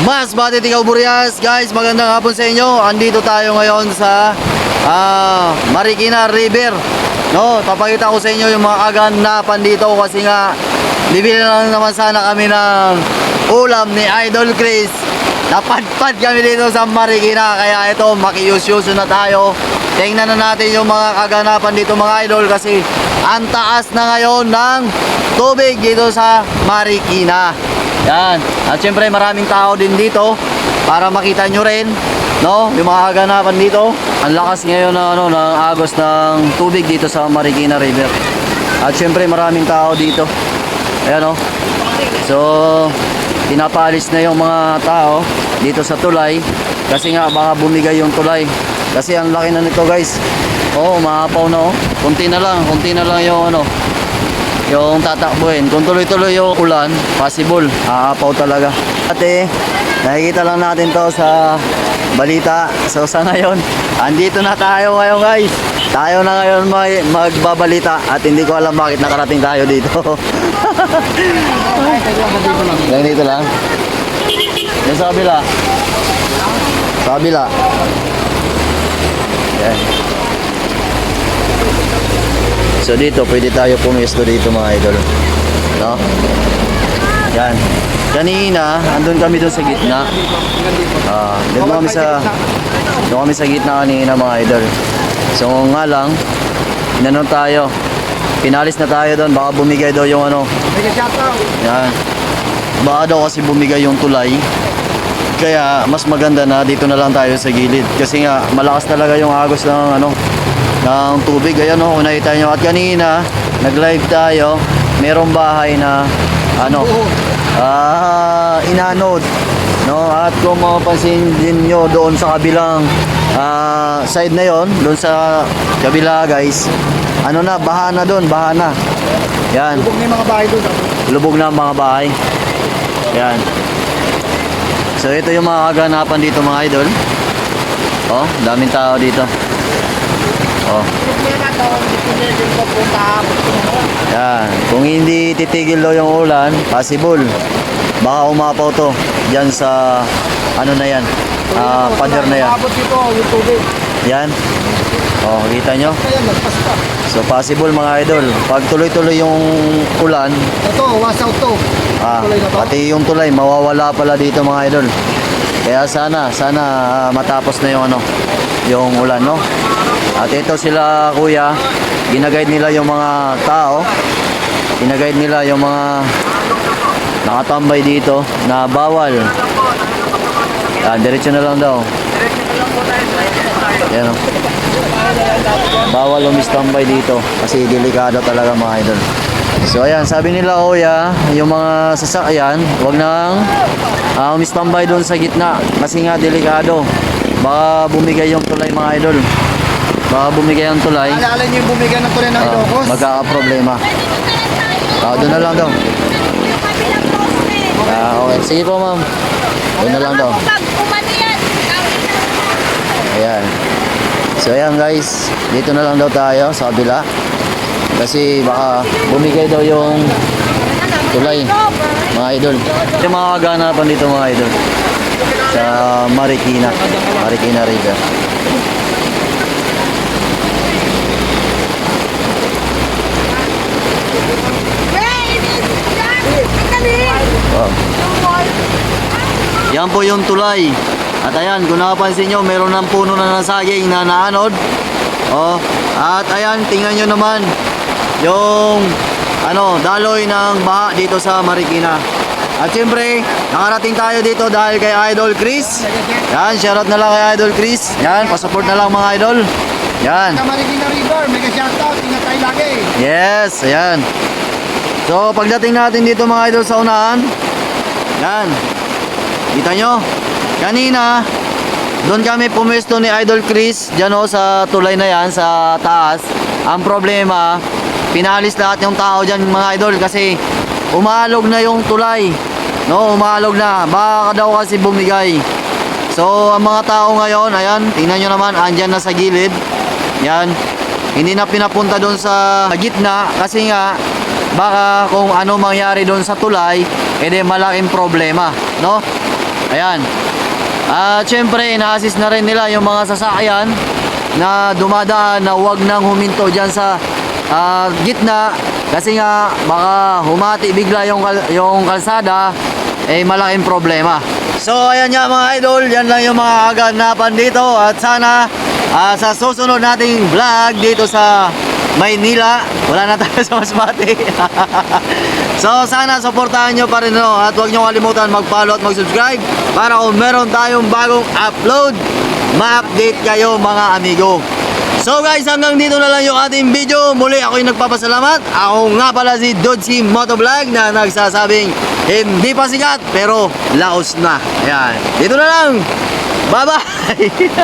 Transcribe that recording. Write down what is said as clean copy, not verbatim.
Mas Batitigaw Burias, guys, magandang hapon sa inyo. Andito tayo ngayon sa Marikina River. No, papakita ko sa inyo yung mga kaganapan dito kasi nga bibili lang naman sana kami ng ulam ni Idol Chris. Napadpad kami dito sa Marikina, kaya ito makiyus-yuso na tayo. Tingnan na natin yung mga kaganapan dito mga idol kasi ang taas na ngayon ng tubig dito sa Marikina. Yan. At syempre maraming tao din dito para makita nyo rin, no, yung mga kaganapan dito. Ang lakas ngayon na ng agos ng tubig dito sa Marikina River. At syempre maraming tao dito. Ayan, oh. So pinapalis na yung mga tao dito sa tulay kasi nga baka bumigay yung tulay kasi ang laki na nito, guys. Oh, maapaw na, oh. Kunti na lang yung yung tatakbuhin. Kung tuloy-tuloy yung ulan, possible aapaw talaga. Ate, nakikita lang natin to sa balita. So sa ngayon, andito na tayo ngayon, guys. Tayo na ngayon magbabalita at hindi ko alam bakit nakarating tayo dito. Lang dito lang. Yung sa kabila. Sa kabila. Yan. So dito pwede tayo pumesto dito mga idol. No? Yan. Kanina andun kami doon sa gitna. Doon kami sa gitna kanina mga idol. So nga lang inanon tayo. Pinalis na tayo doon, baka bumigay daw yung yan. Baka daw kasi bumigay yung tulay. Kaya mas maganda na dito na lang tayo sa gilid kasi nga malakas talaga yung agos ng ng tubig. Ayan, oh, nakita nyo. At kanina nag-live tayo, merong bahay na inanod, no? At kung mapapansin din nyo doon sa kabilang side na yon, doon sa kabila, guys, baha na doon, baha na. Yan. Lubog na yung mga bahay doon. Lubog na ang mga bahay. Yan. So ito yung mga kaganapan dito mga idol. Oh, daming tao dito. Oh. Yan. Kung hindi titigil daw yung ulan, possible baka umapaw to diyan sa na yan, pader na yan. Yan. Oh, kita nyo? So possible mga idol, pag tuloy-tuloy yung ulan, ito, wash out to. Pati yung tulay mawawala pala dito mga idol. Kaya sana matapos na yung ulan, no? At ito sila kuya, ginaguide nila yung mga tao, ginaguide nila yung mga nakatambay dito na bawal. Diretso na lang daw. Yan, oh. Bawal umistambay dito kasi delikado talaga mga idol. So ayan, sabi nila kuya, yung mga sasakyan wag nang umistambay doon sa gitna kasi nga delikado. Baka bumigay yung tulay mga idol. Baka bumigay ang tulay. Alala niyo yung bumigay ng tulay ng Ilocos? Magkakaproblema. Doon na lang daw. Okay, sige po ma'am. Doon na lang daw. Ayan. So ayan guys, dito na lang daw tayo sa kabila kasi baka bumigay daw yung tulay mga idol. Yung mga kaganapan dito mga idol sa Marikina River. Oh. Yan po yung tulay. At ayan, kung nakapansin nyo, meron ng puno na ng saging na naanod. Oh, at ayan, tingnan nyo naman yung daloy ng baha dito sa Marikina. At syempre, nakarating tayo dito dahil kay Idol Chris. Yan, shoutout na lang kay Idol Chris. Yan, pasupport na lang mga idol. Yan. Sa Marikina River, mega shoutout, ingat tayo lagi. Yes, ayan. So, pagdating natin dito mga idol sa unahan, yan. Kita nyo? Kanina, doon kami pumesto ni Idol Chris, dyan sa tulay na yan, sa taas. Ang problema, pinalis lahat yung tao dyan mga idol kasi umalog na yung tulay. No, umalog na. Baka daw kasi bumigay. So, ang mga tao ngayon, ayan, tingnan nyo naman, andyan na sa gilid. Yan. Hindi na pinapunta doon sa gitna kasi nga, baka kung ano mangyari doon sa tulay, edi malaking problema, no? Ayan. At syempre, ina-assist na rin nila yung mga sasakyan na dumadaan na huwag nang huminto dyan sa gitna kasi nga baka humati bigla yung kalsada, eh malaking problema. So ayan nga mga idol, yan lang yung mga kaganapan dito at sana sa susunod nating vlog dito sa Maynila, wala na tayo sa Masbate. So sana suportahan nyo pa rin at huwag nyo kalimutan mag-follow at mag-subscribe para kung meron tayong bagong upload, ma-update kayo mga amigo. So guys, hanggang dito na lang yung ating video. Muli ako yung nagpapasalamat. Ako nga pala si Dodzy Motovlog na nagsasabing hindi pa sikat pero laos na. Ayan, dito na lang. Bye bye.